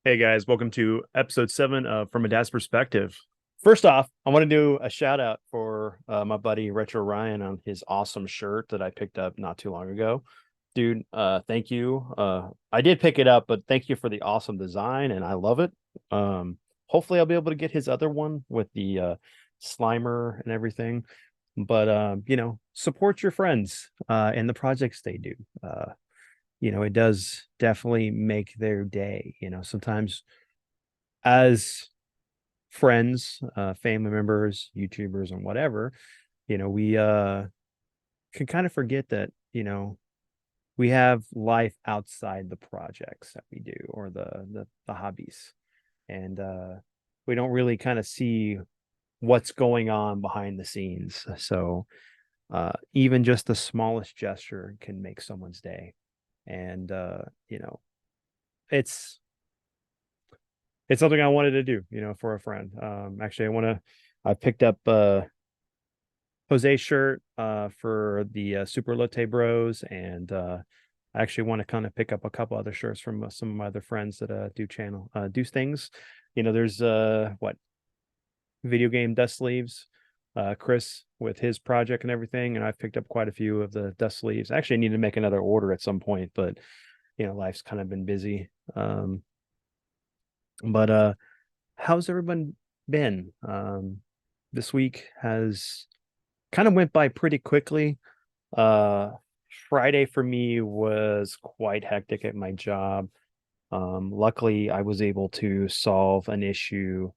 Hey guys, welcome to episode 7 of From a Dad's Perspective. First off, I want to do a shout out for my buddy Retro Ryan on his awesome shirt that I picked up not too long ago. Dude, thank you. I did pick it up, but thank you for the awesome design and I love it. Hopefully I'll be able to get his other one with the Slimer and everything. But support your friends and the projects they do. It does definitely make their day. Sometimes as friends, family members, YouTubers, and whatever, we can kind of forget that, we have life outside the projects that we do or the hobbies. And we don't really kind of see what's going on behind the scenes. So even just the smallest gesture can make someone's day. And it's it's something I wanted to do, for a friend. Actually, I picked up Jose's shirt for the Super Lotte Bros, and I actually want to kind of pick up a couple other shirts from some of my other friends that do things. There's what video game dust sleeves, Chris with his project and everything, and I've picked up quite a few of the dust sleeves. Actually, I need to make another order at some point, but life's kind of been busy. But how's everyone been? This week has kind of went by pretty quickly. Uh, Friday for me was quite hectic at my job. Luckily, I was able to solve an issue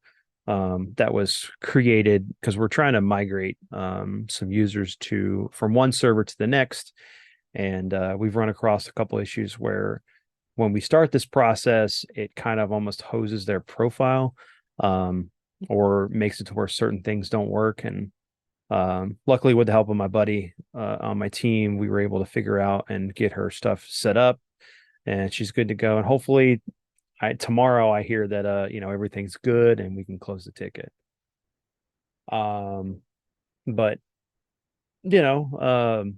that was created because we're trying to migrate some users from one server to the next, and we've run across a couple issues where when we start this process, it kind of almost hoses their profile, um, or makes it to where certain things don't work. And luckily, with the help of my buddy on my team, we were able to figure out and get her stuff set up, and she's good to go. And hopefully, tomorrow I hear that everything's good and we can close the ticket. Um, but you know,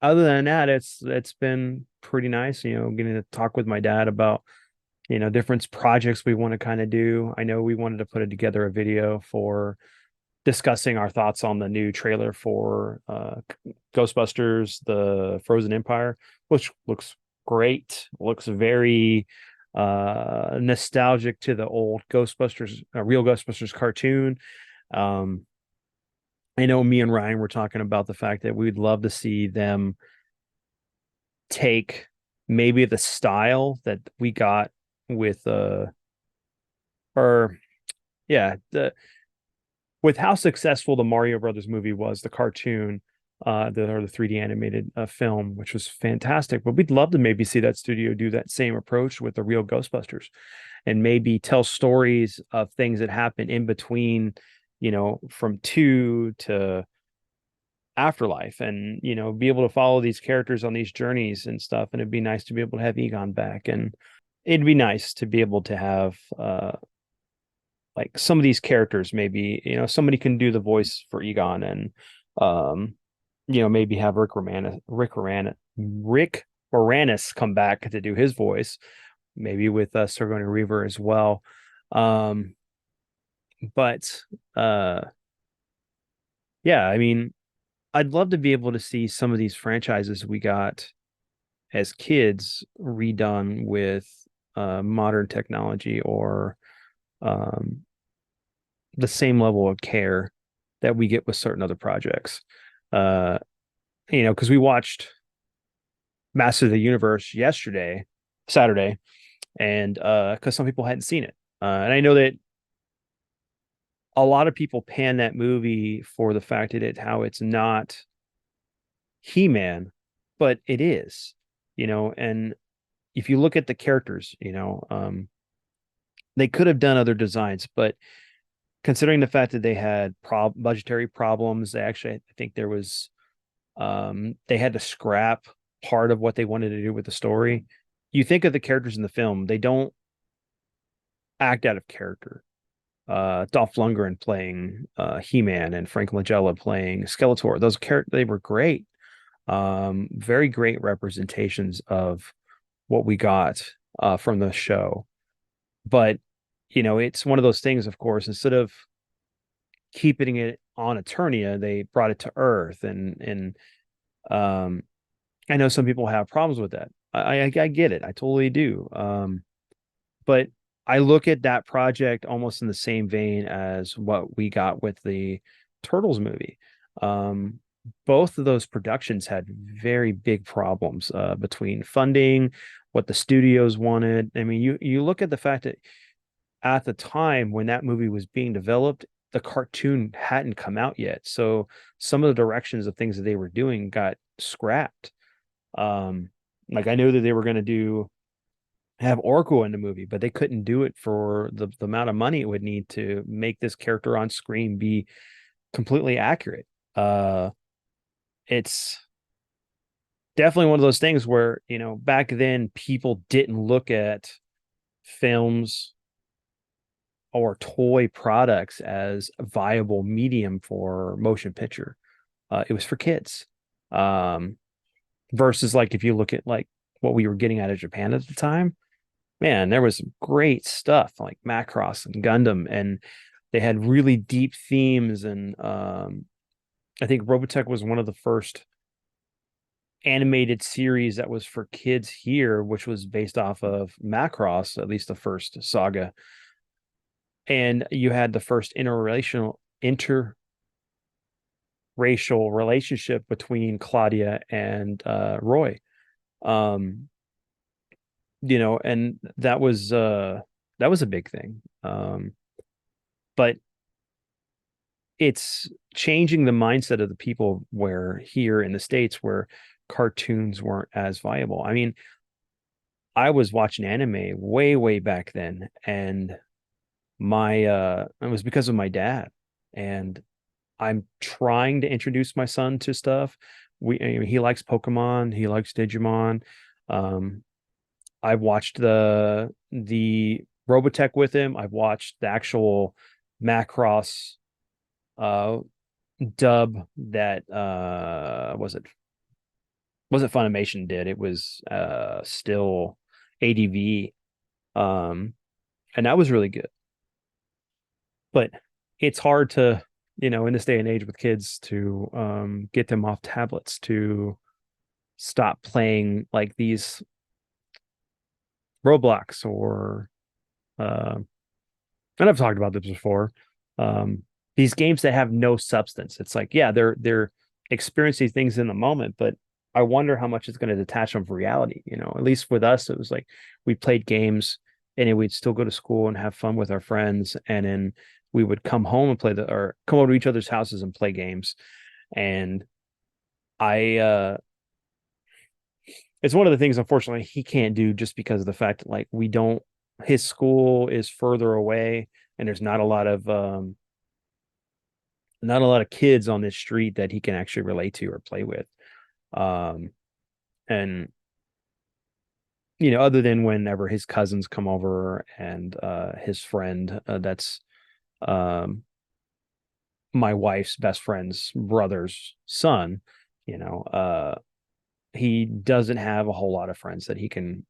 other than that, it's been pretty nice. Getting to talk with my dad about different projects we want to kind of do. I know we wanted to put it together a video for discussing our thoughts on the new trailer for Ghostbusters: The Frozen Empire, which looks great. Looks very nostalgic to the old Ghostbusters, real Ghostbusters cartoon. Um, I know me and Ryan were talking about the fact that we'd love to see them take maybe the style that we got with or yeah, with how successful the Mario Brothers movie was, the cartoon, the 3D animated film, which was fantastic. But we'd love to maybe see that studio do that same approach with the real Ghostbusters, and maybe tell stories of things that happen in between, from two to afterlife, and be able to follow these characters on these journeys and stuff. And it'd be nice to be able to have Egon back, and it'd be nice to be able to have like some of these characters, maybe somebody can do the voice for Egon, and maybe have Rick Moranis come back to do his voice, maybe with Sigourney Weaver as well. But yeah, I mean, I'd love to be able to see some of these franchises we got as kids redone with modern technology, or um, the same level of care that we get with certain other projects. Uh, because we watched Master of the Universe Saturday, and because some people hadn't seen it, and I know that a lot of people pan that movie for the fact that how it's not He-Man, but it is, and if you look at the characters, they could have done other designs, but considering the fact that they had budgetary problems, I think there was they had to scrap part of what they wanted to do with the story. You think of the characters in the film, they don't act out of character. Dolph Lundgren playing He-Man and Frank Langella playing Skeletor. Those characters, they were great. Very great representations of what we got from the show. But it's one of those things, of course, instead of keeping it on Eternia, they brought it to Earth, and um I know some people have problems with that. I get it. I totally do. But I look at that project almost in the same vein as what we got with the Turtles movie. Um, both of those productions had very big problems between funding, what the studios wanted. I mean, you look at the fact that at the time when that movie was being developed, the cartoon hadn't come out yet. So some of the directions of things that they were doing got scrapped. Um, like I know that they were going to do have Oracle in the movie, but they couldn't do it for the amount of money it would need to make this character on screen be completely accurate. Uh, it's definitely one of those things where, back then people didn't look at films or toy products as a viable medium for motion picture. It was for kids. Um, versus like if you look at like what we were getting out of Japan at the time, man, there was great stuff like Macross and Gundam, and they had really deep themes. And I think Robotech was one of the first animated series that was for kids here, which was based off of Macross, at least the first saga. And you had the first interracial relationship between Claudia and Roy. Um, and that was a big thing. But it's changing the mindset of the people where here in the States where cartoons weren't as viable. I mean, I was watching anime way, way back then, and it was because of my dad. And I'm trying to introduce my son to stuff. He likes Pokemon, he likes Digimon. Um, I've watched the Robotech with him. I've watched the actual Macross uh dub that was it Funimation did. It was still ADV. Um and that was really good. But it's hard to, in this day and age with kids to get them off tablets to stop playing like these Roblox or uh and I've talked about this before. Um, these games that have no substance. It's like, yeah, they're experiencing things in the moment, but I wonder how much it's going to detach them from reality. At least with us, it was like we played games and then we'd still go to school and have fun with our friends, and then we would come home and or come over to each other's houses and play games. And I it's one of the things unfortunately he can't do just because of the fact that like we don't his school is further away and there's not a lot of kids on this street that he can actually relate to or play with. Um, and other than whenever his cousins come over and his friend that's um my wife's best friend's brother's son, you know, uh he doesn't have a whole lot of friends that he can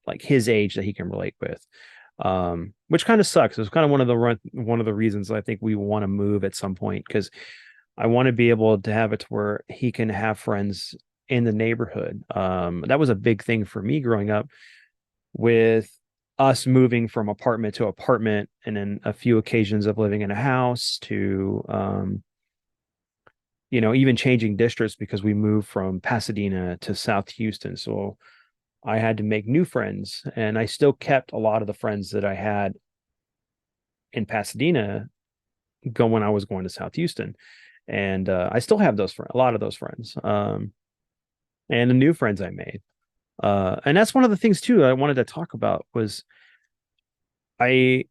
like his age that he can relate with. Which kind of sucks. It's kind of one of the reasons I think we want to move at some point, because I want to be able to have it to where he can have friends in the neighborhood. That was a big thing for me growing up with us moving from apartment to apartment, and then a few occasions of living in a house to, even changing districts because we moved from Pasadena to South Houston. So I had to make new friends, and I still kept a lot of the friends that I had in Pasadena go when I was going to South Houston. And I still have a lot of those friends, and the new friends I made. And that's one of the things too I wanted to talk about was I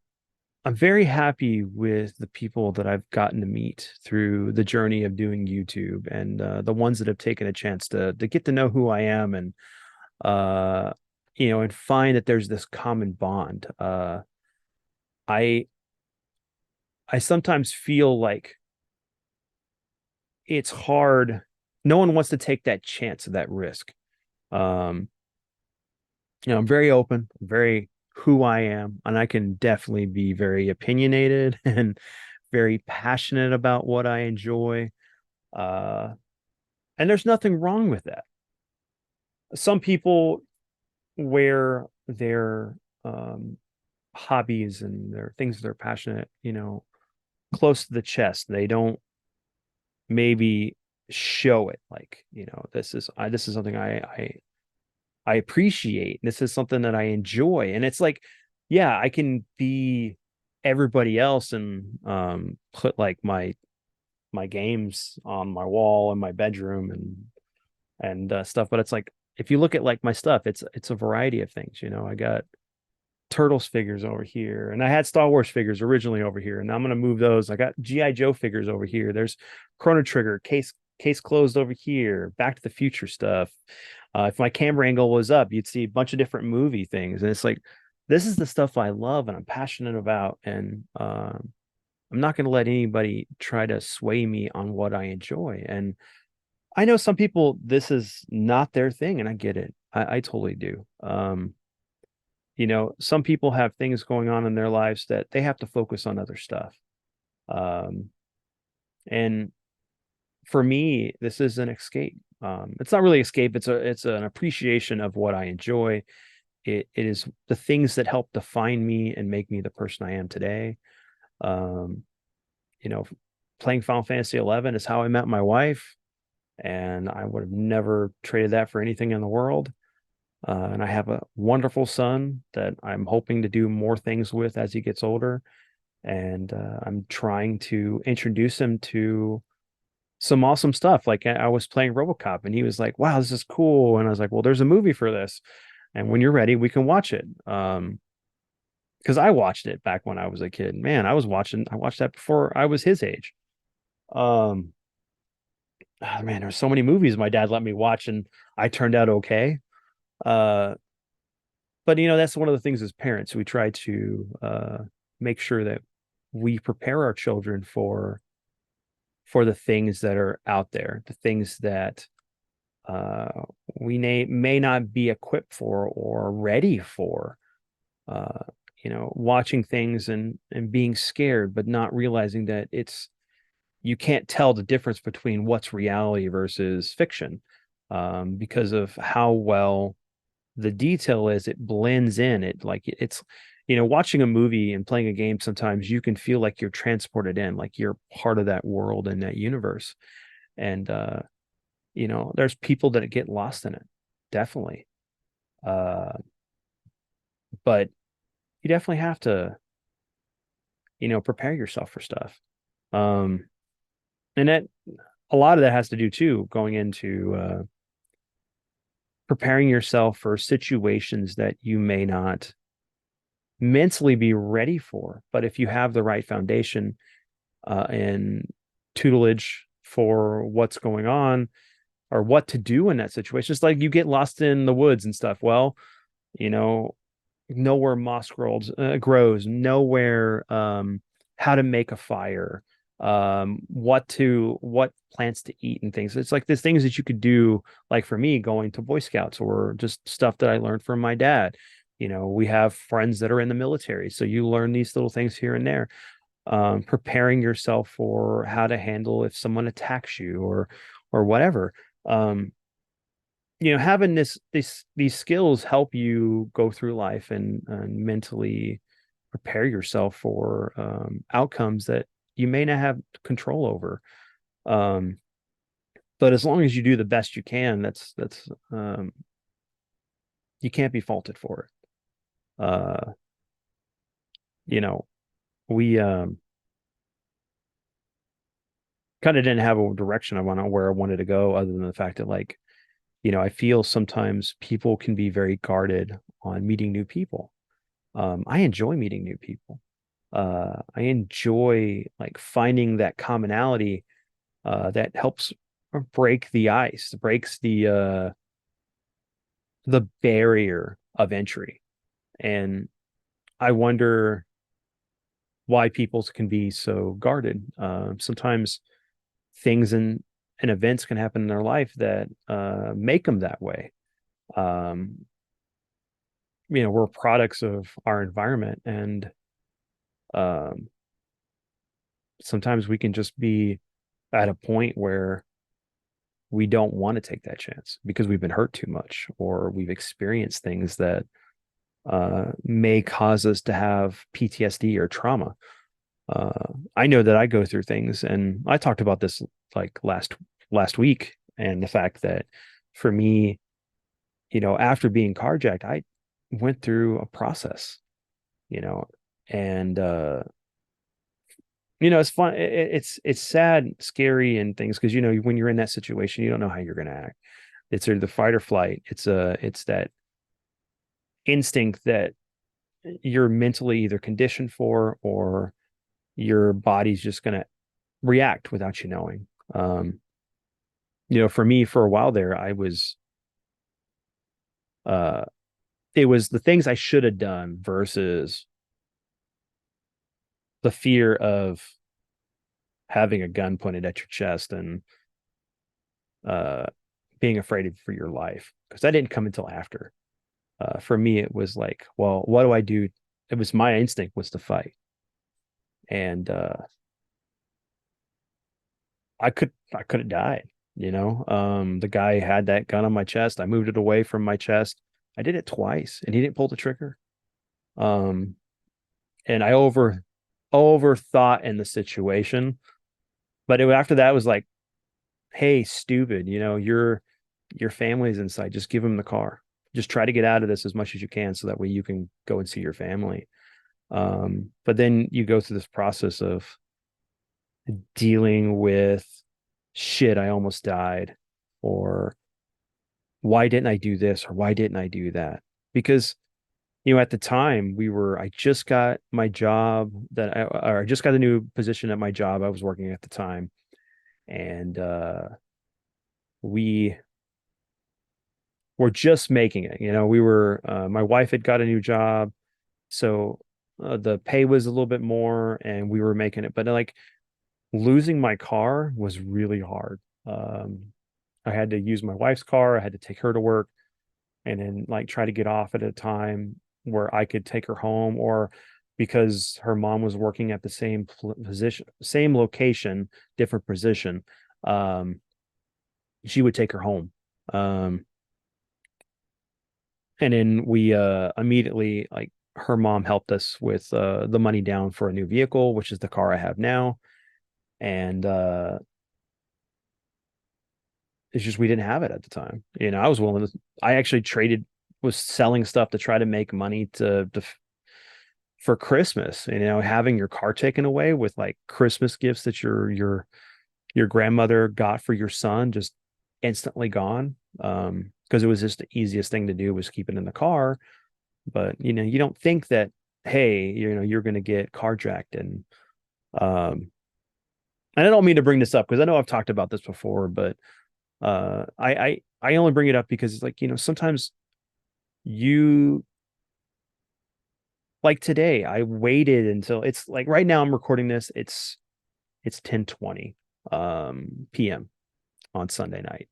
I'm very happy with the people that I've gotten to meet through the journey of doing YouTube, and the ones that have taken a chance to get to know who I am, and uh, and find that there's this common bond. I I sometimes feel like it's hard. No one wants to take that chance of that risk. Um, I'm very open, very who I am, and I can definitely be very opinionated and very passionate about what I enjoy. Uh, and there's nothing wrong with that. Some people wear their hobbies and their things they're passionate, close to the chest. They don't maybe show it like, this is something I appreciate. This is something that I enjoy. And it's like, yeah, I can be everybody else and put like my games on my wall in my bedroom and stuff. But it's like if you look at like my stuff, it's a variety of things. I got Turtles figures over here, and I had Star Wars figures originally over here, and I'm gonna move those. I got GI Joe figures over here. There's Chrono Trigger case closed over here. Back to the Future stuff. If my camera angle was up, you'd see a bunch of different movie things, and it's like this is the stuff I love and I'm passionate about, and I'm not going to let anybody try to sway me on what I enjoy. And I know some people this is not their thing, and I get it. I totally do. Some people have things going on in their lives that they have to focus on other stuff. Um, and for me, this is an escape. It's not really escape. It's an appreciation of what I enjoy. It is the things that help define me and make me the person I am today. Um, you know, Playing Final Fantasy 11 is how I met my wife, and I would have never traded that for anything in the world. And I have a wonderful son that I'm hoping to do more things with as he gets older. And I'm trying to introduce him to some awesome stuff. Like I was playing RoboCop and he was like, wow, this is cool. And I was like, well, there's a movie for this. And when you're ready, we can watch it. Because I watched it back when I was a kid. Man, I watched that before I was his age. Um, man, there's so many movies my dad let me watch and I turned out okay. Uh, but that's one of the things as parents we try to make sure that we prepare our children for the things that are out there, the things that uh, we may not be equipped for or ready for. uh, Watching things and being scared but not realizing that you can't tell the difference between what's reality versus fiction, because of how well the detail is. It blends in. Watching a movie and playing a game, sometimes you can feel like you're transported in, like you're part of that world and that universe. And there's people that get lost in it, definitely. uh but you definitely have to prepare yourself for stuff. And that a lot of that has to do too, going into preparing yourself for situations that you may not mentally be ready for. But if you have the right foundation and tutelage for what's going on or what to do in that situation, it's like you get lost in the woods and stuff. Well, you know, know where moss grows, know where how to make a fire, what plants to eat and things. It's like there's things that you could do, like for me, going to Boy Scouts or just stuff that I learned from my dad. We have friends that are in the military, so you learn these little things here and there. Preparing yourself for how to handle if someone attacks you or whatever. Having these skills help you go through life and mentally prepare yourself for outcomes that you may not have control over. um but as long as you do the best you can, that's you can't be faulted for it. You know we kind of didn't have a direction I want where I wanted to go, other than the fact that, like, I feel sometimes people can be very guarded on meeting new people. I enjoy meeting new people. I enjoy like finding that commonality that helps break the ice, breaks the barrier of entry. And I wonder why people can be so guarded. Sometimes things and events can happen in their life that make them that way. Um, we're products of our environment, and um sometimes we can just be at a point where we don't want to take that chance because we've been hurt too much, or we've experienced things that may cause us to have PTSD or trauma. I know that I go through things, and I talked about this like last week, and the fact that for me, after being carjacked, I went through a process, you know, and it's fun. It's sad, scary, and things because when you're in that situation, you don't know how you're going to act. It's either the fight or flight. It's that instinct that you're mentally either conditioned for, or your body's just going to react without you knowing. For me, for a while there, uh, it was the things I should have done versus the fear of having a gun pointed at your chest and uh, being afraid for your life. Because that didn't come until after. For me, it was like, well, what do I do? It was my instinct was to fight, and I could have died. The guy had that gun on my chest. I moved it away from my chest. I did it twice, and he didn't pull the trigger. Um, and I overthought in the situation, but after that was like, hey, stupid, your family's inside. Just give him the car. Just try to get out of this as much as you can, so that way you can go and see your family. But then you go through this process of dealing with shit, I almost died, or why didn't I do this, or why didn't I do that? Because at the time I just got my job or I just got a new position at my job I was working at the time. And we were just making it. My wife had got a new job, so the pay was a little bit more, and we were making it. But like, losing my car was really hard. I had to use my wife's car. I had to take her to work, and then like try to get off at a time where I could take her home, or because her mom was working at the same position, same location, different position, um, she would take her home. Um, and then we immediately, like, her mom helped us with the money down for a new vehicle, which is the car I have now. And it's just we didn't have it at the time. I was willing to. I actually was selling stuff to try to make money for Christmas. Having your car taken away with like Christmas gifts that your grandmother got for your son just instantly gone. Because it was just the easiest thing to do was keep it in the car. But you don't think that, hey, you're going to get carjacked. Um, and I don't mean to bring this up because I know I've talked about this before, but I only bring it up because it's like, sometimes you, like today, I waited until it's like right now I'm recording this. It's 10:20 p.m. on Sunday night.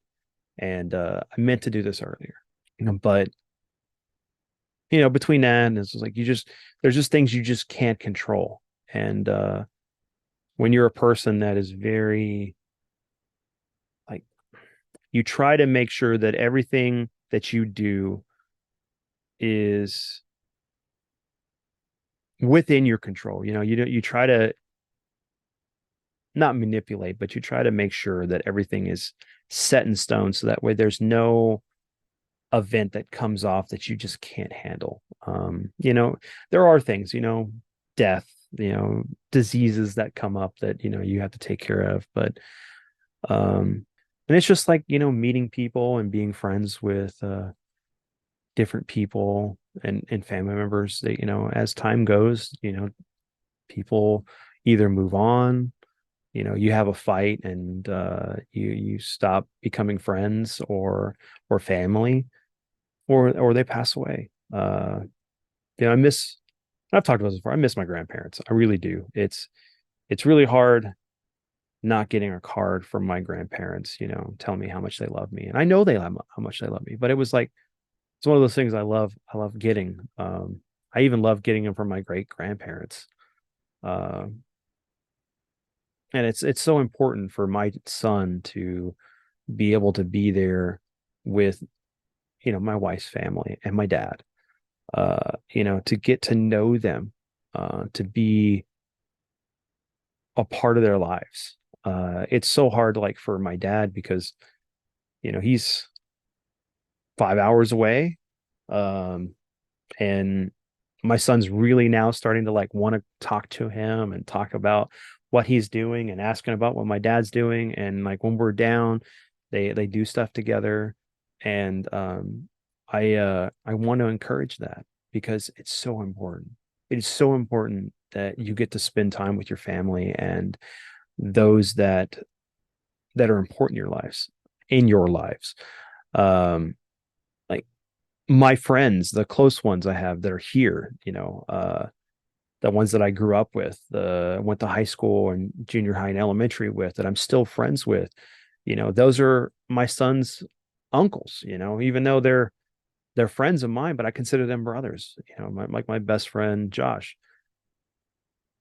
And I meant to do this earlier. But between that and it's like there's just things you just can't control. And when you're a person that is very, like, you try to make sure that everything that you do is within your control. You try to not manipulate, but you try to make sure that everything is set in stone, so that way there's no event that comes off that you just can't handle. There are things, death, diseases that come up that you have to take care of. But and it's just like, meeting people and being friends with different people and family members that, as time goes, people either move on, you have a fight, and you stop becoming friends or family, or they pass away. I've talked about this before. I miss my grandparents. I really do. It's really hard not getting a card from my grandparents, telling me how much they love me. And I know they love how much they love me, but it was like it's one of those things I love getting. I even love getting them from my great grandparents. Uh, and it's so important for my son to be able to be there with, my wife's family and my dad, to get to know them, to be a part of their lives. It's so hard, like for my dad, because, he's 5 hours away. Um, and my son's really now starting to like want to talk to him and talk about what he's doing and asking about what my dad's doing. And like when we're down, they do stuff together. And I want to encourage that because it's so important. It is so important that you get to spend time with your family and those that are important in your lives. Um, like my friends, the close ones I have that are here, the ones that I grew up with, went to high school and junior high and elementary with, that I'm still friends with, those are my son's uncles, even though they're friends of mine, but I consider them brothers, like my best friend Josh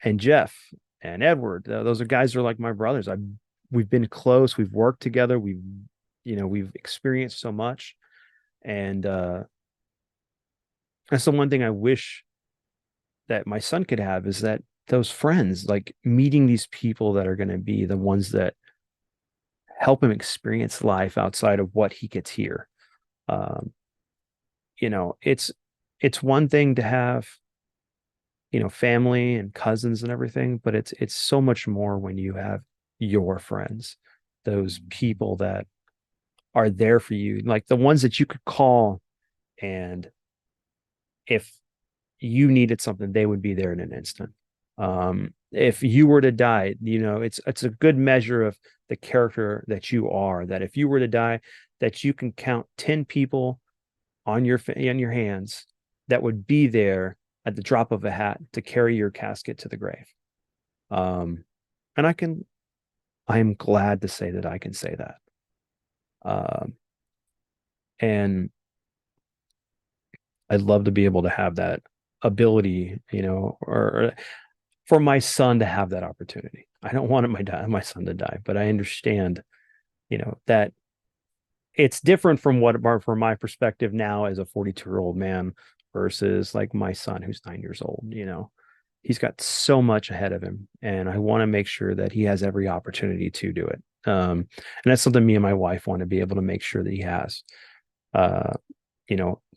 and Jeff and Edward. Those are guys that are like my brothers. We've been close, we've worked together, we've experienced so much. And that's the one thing I wish that my son could have, is that those friends, like meeting these people that are going to be the ones that help him experience life outside of what he gets here. Um, it's one thing to have, family and cousins and everything, but it's so much more when you have your friends, those people that are there for you, like the ones that you could call, and if you needed something, they would be there in an instant. If you were to die, it's a good measure of the character that you are. That if you were to die, that you can count 10 people on your hands that would be there at the drop of a hat to carry your casket to the grave. Um, and I am glad to say that I can say that. Um, and I'd love to be able to have that ability, or for my son to have that opportunity. I don't want my son to die, but I understand, that it's different from from my perspective now as a 42-year-old man versus like my son who's 9 years old. He's got so much ahead of him, and I want to make sure that he has every opportunity to do it. And that's something me and my wife want to be able to make sure that he has. Uh,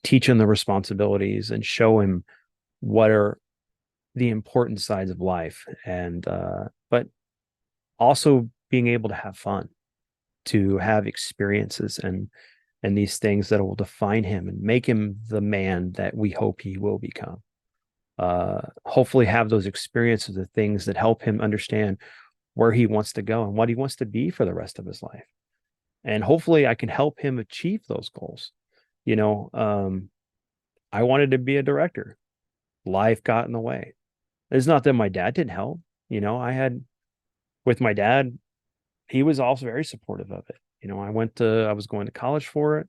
teach him the responsibilities and show him what are the important sides of life, and but also being able to have fun, to have experiences and these things that will define him and make him the man that we hope he will become. Hopefully have those experiences of things that help him understand where he wants to go and what he wants to be for the rest of his life. And hopefully I can help him achieve those goals. I wanted to be a director. Life got in the way. It's not that my dad didn't help. I had, with my dad, he was also very supportive of it. I was going to college for it,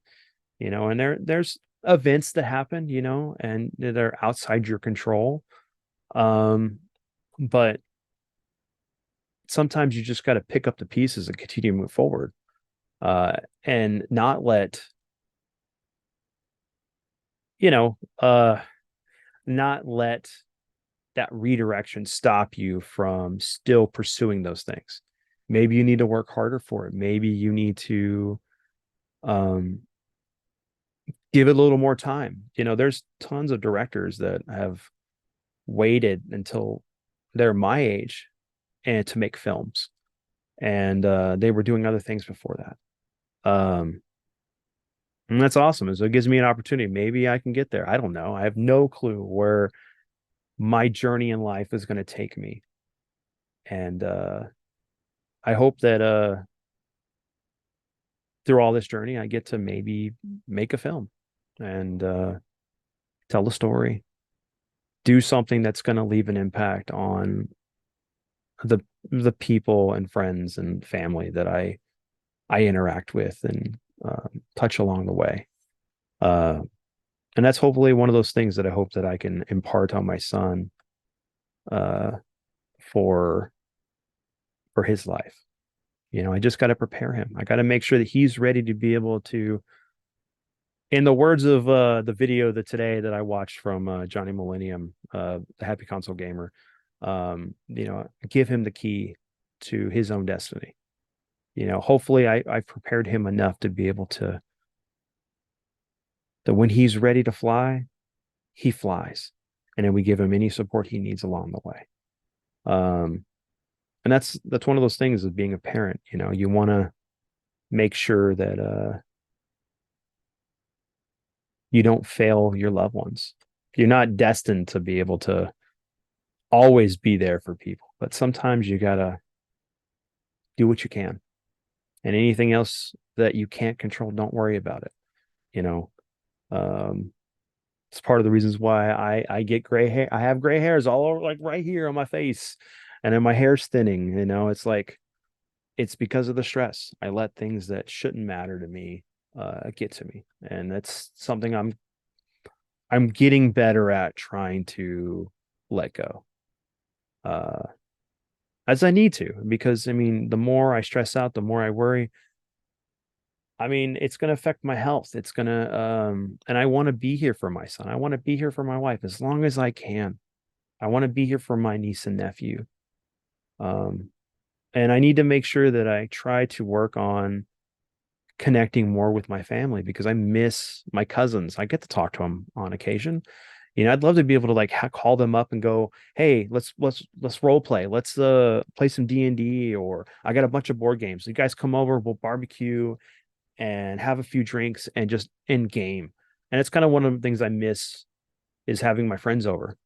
and there's events that happen, and they're outside your control. Um, but sometimes you just got to pick up the pieces and continue to move forward, and not let, you know, uh, not let that redirection stop you from still pursuing those things. Maybe you need to work harder for it. Maybe you need to um, give it a little more time. There's tons of directors that have waited until they're my age and to make films, and they were doing other things before that. And that's awesome. So it gives me an opportunity. Maybe I can get there. I don't know. I have no clue where my journey in life is going to take me. And I hope that through all this journey, I get to maybe make a film and tell a story, do something that's going to leave an impact on the people and friends and family that I interact with and touch along the way. Uh, And that's hopefully one of those things that I hope that I can impart on my son, uh, for his life. I just got to prepare him. I got to make sure that he's ready to be able to, in the words of the video that today that I watched from Johnny Millennium, the Happy Console Gamer, give him the key to his own destiny. Hopefully I've prepared him enough to be able to, that when he's ready to fly, he flies. And then we give him any support he needs along the way. And that's one of those things of being a parent. You want to make sure that you don't fail your loved ones. You're not destined to be able to always be there for people, but sometimes you gotta do what you can. And anything else that you can't control, don't worry about it. You know, um, it's part of the reasons why I get gray hair. I have gray hairs all over, like right here on my face, and then my hair's thinning. It's like it's because of the stress. I let things that shouldn't matter to me get to me, and that's something I'm getting better at trying to let go. Uh, as I need to, because I mean, the more I stress out, the more I worry. I mean, it's going to affect my health. It's going to, and I want to be here for my son. I want to be here for my wife as long as I can. I want to be here for my niece and nephew. Um, and I need to make sure that I try to work on connecting more with my family because I miss my cousins. I get to talk to them on occasion. I'd love to be able to like call them up and go, "Hey, let's role play. Let's play some D&D, or I got a bunch of board games. You guys come over, we'll barbecue and have a few drinks and just in game." And it's kind of one of the things I miss is having my friends over.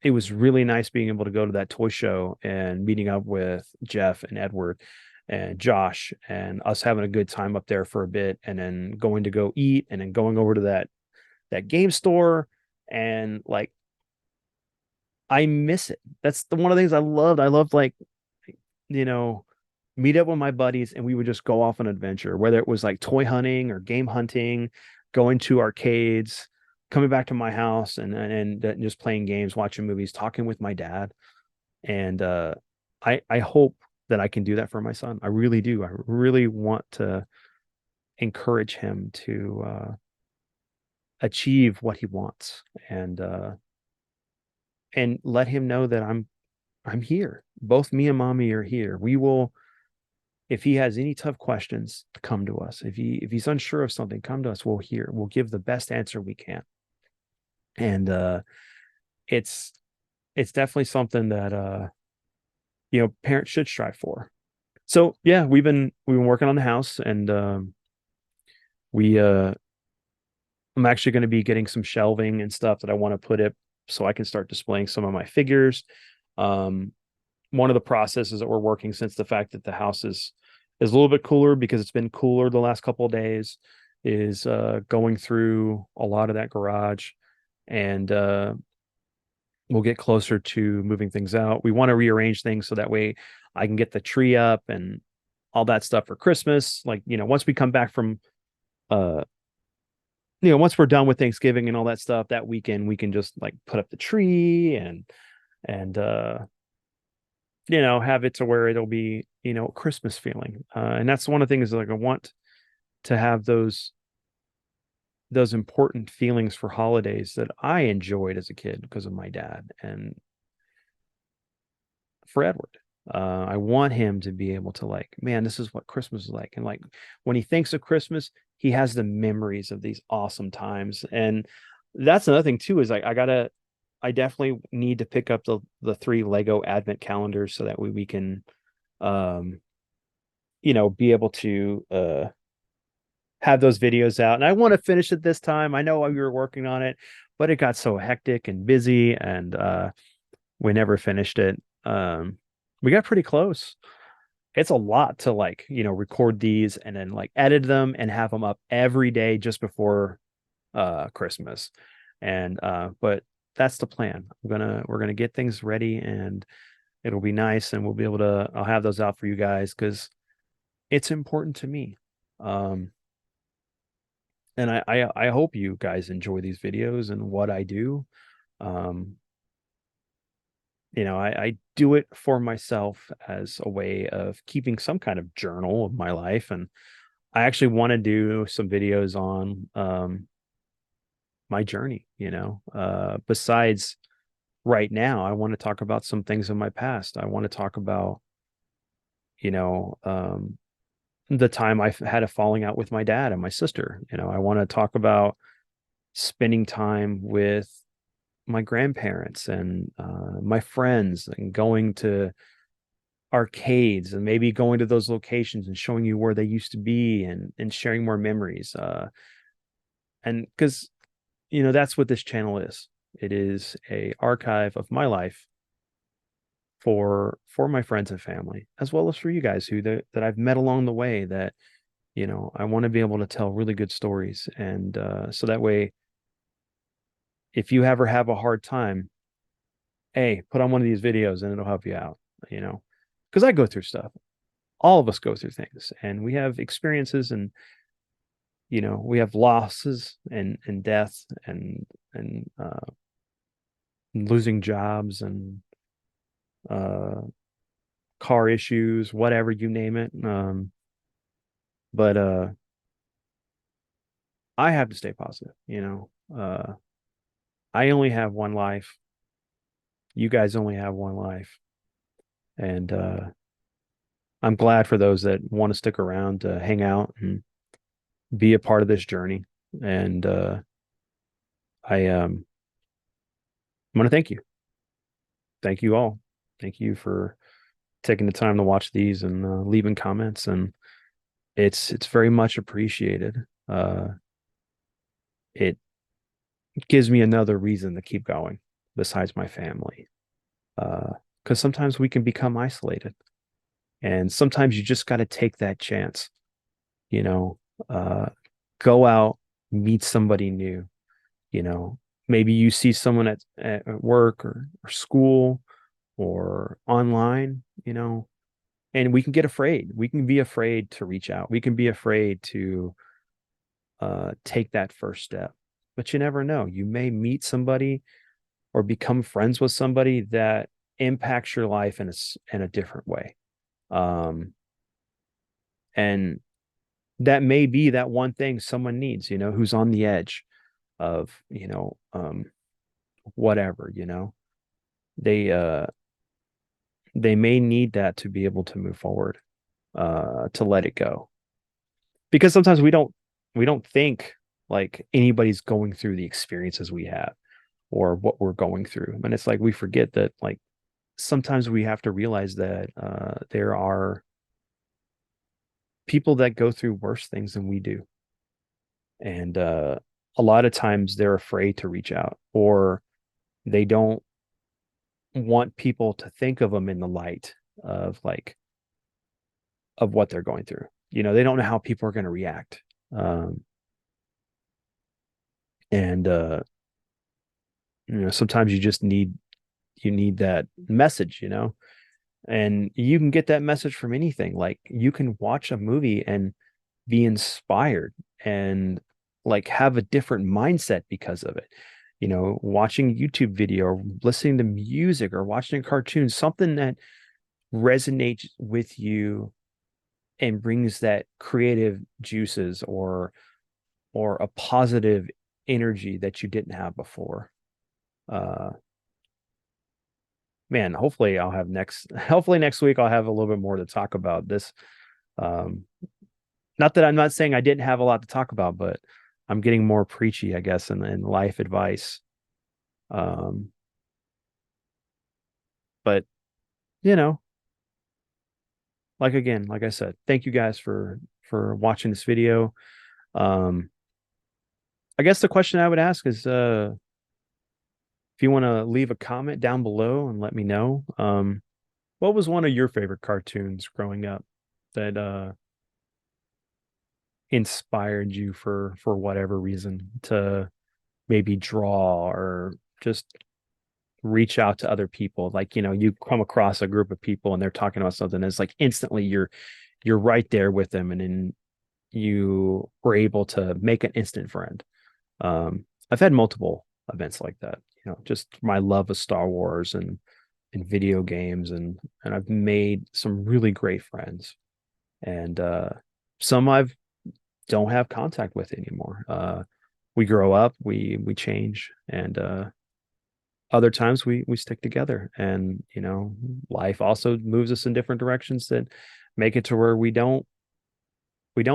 It was really nice being able to go to that toy show and meeting up with Jeff and Edward and Josh and us having a good time up there for a bit, and then going to go eat, and then going over to that game store, and like I miss it. That's one of the things I loved. I loved, like, you know, meet up with my buddies and we would just go off on an adventure, whether it was like toy hunting or game hunting, going to arcades, coming back to my house, and just playing games, watching movies, talking with my dad. And I hope that I can do that for my son. I really do. I really want to encourage him to achieve what he wants, and let him know that I'm here. Both me and mommy are here. We will, if he has any tough questions, come to us. If he's unsure of something, come to us. We'll give the best answer we can. And it's it's definitely something that parents should strive for. So yeah, we've been working on the house, and we I'm actually going to be getting some shelving and stuff that I want to put it so I can start displaying some of my figures. Um, One of the processes that we're working, since the fact that the house is a little bit cooler because it's been cooler the last couple of days, is going through a lot of that garage, and we'll get closer to moving things out. We want to rearrange things so that way I can get the tree up and all that stuff for Christmas. Like, once we come back from uh once we're done with Thanksgiving and all that stuff, that weekend we can just like put up the tree and have it to where it'll be, Christmas feeling. And that's one of the things, like, I want to have those important feelings for holidays that I enjoyed as a kid because of my dad, and for Edward. I want him to be able to, like, man, this is what Christmas is like. And like when he thinks of Christmas, he has the memories of these awesome times. And that's another thing too, is like I definitely need to pick up the 3 Lego advent calendars so that way we can um be able to have those videos out. And I want to finish it this time. I know we were working on it, but it got so hectic and busy, and we never finished it. We got pretty close. It's a lot to, like, record these and then like edit them and have them up every day just before Christmas. And but that's the plan. We're gonna get things ready, and it'll be nice, and we'll be able to, I'll have those out for you guys because it's important to me. Um And I hope you guys enjoy these videos and what I do. Um, I do it for myself as a way of keeping some kind of journal of my life. And I actually want to do some videos on my journey, besides right now, I want to talk about some things in my past. I want to talk about, you know, um, the time I had a falling out with my dad and my sister. I want to talk about spending time with my grandparents and my friends and going to arcades and maybe going to those locations and showing you where they used to be and sharing more memories. And because that's what this channel is. It is a archive of my life for my friends and family, as well as for you guys that I've met along the way. That I want to be able to tell really good stories, and so that way, if you ever have a hard time, hey, put on one of these videos and it'll help you out. You know, because I go through stuff. All of us go through things, and we have experiences, and we have losses and death and losing jobs and uh car issues, whatever, you name it. But I have to stay positive. I only have one life. You guys only have one life. And I'm glad for those that want to stick around to hang out and be a part of this journey. And I'm going to thank you. Thank you all. Thank you for taking the time to watch these and leaving comments. And it's very much appreciated. It gives me another reason to keep going besides my family. Because sometimes we can become isolated, and sometimes you just got to take that chance. You know, uh, go out, meet somebody new. You know, maybe you see someone at work or school or online. And we can get afraid. We can be afraid to reach out. We can be afraid to take that first step. But you never know. You may meet somebody or become friends with somebody that impacts your life in a different way. Um, and that may be that one thing someone needs, who's on the edge of, whatever, they, they may need that to be able to move forward, to let it go. Because sometimes we don't think like anybody's going through the experiences we have or what we're going through. And it's like we forget that, like, sometimes we have to realize that there are people that go through worse things than we do. And a lot of times they're afraid to reach out, or they don't want people to think of them in the light of of what they're going through. They don't know how people are going to react. And sometimes you need that message, and you can get that message from anything. Like, you can watch a movie and be inspired and like have a different mindset because of it. Watching a YouTube video or listening to music or watching a cartoon, something that resonates with you and brings that creative juices or a positive energy that you didn't have before. Uh Man, hopefully next week I'll have a little bit more to talk about this. Um Not that I'm not saying I didn't have a lot to talk about, but I'm getting more preachy, I guess, in life advice. Um, but you know, again, like I said, thank you guys for watching this video. Um, I guess the question I would ask is, if you want to leave a comment down below and let me know, what was one of your favorite cartoons growing up that inspired you for whatever reason to maybe draw or just reach out to other people. Like, you come across a group of people and they're talking about something, it's like instantly you're right there with them, and then you were able to make an instant friend. I've had multiple events like that, just my love of Star Wars and video games, and I've made some really great friends. And some I've don't have contact with anymore. We grow up, we change, and other times we stick together. And life also moves us in different directions that make it to where we don't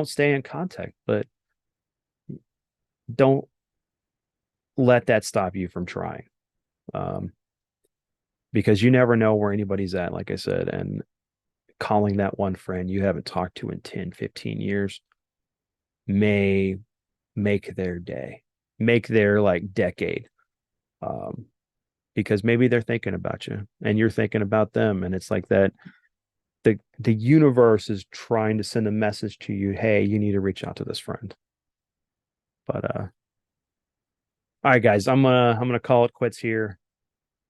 stay in contact, but don't let that stop you from trying. Um, because you never know where anybody's at, like I said, and calling that one friend you haven't talked to in 10, 15 years may make their day, make their like decade. Um, because maybe they're thinking about you and you're thinking about them. And it's like that the universe is trying to send a message to you, hey, you need to reach out to this friend. But all right, guys, I'm gonna call it quits here.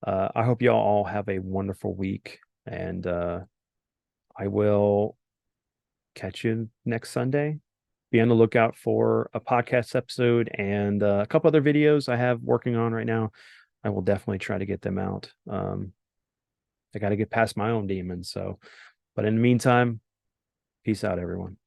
I hope y'all all have a wonderful week, and I will catch you next Sunday. Be on the lookout for a podcast episode and a couple other videos I have working on right now. I will definitely try to get them out. I got to get past my own demons. So, but in the meantime, peace out, everyone.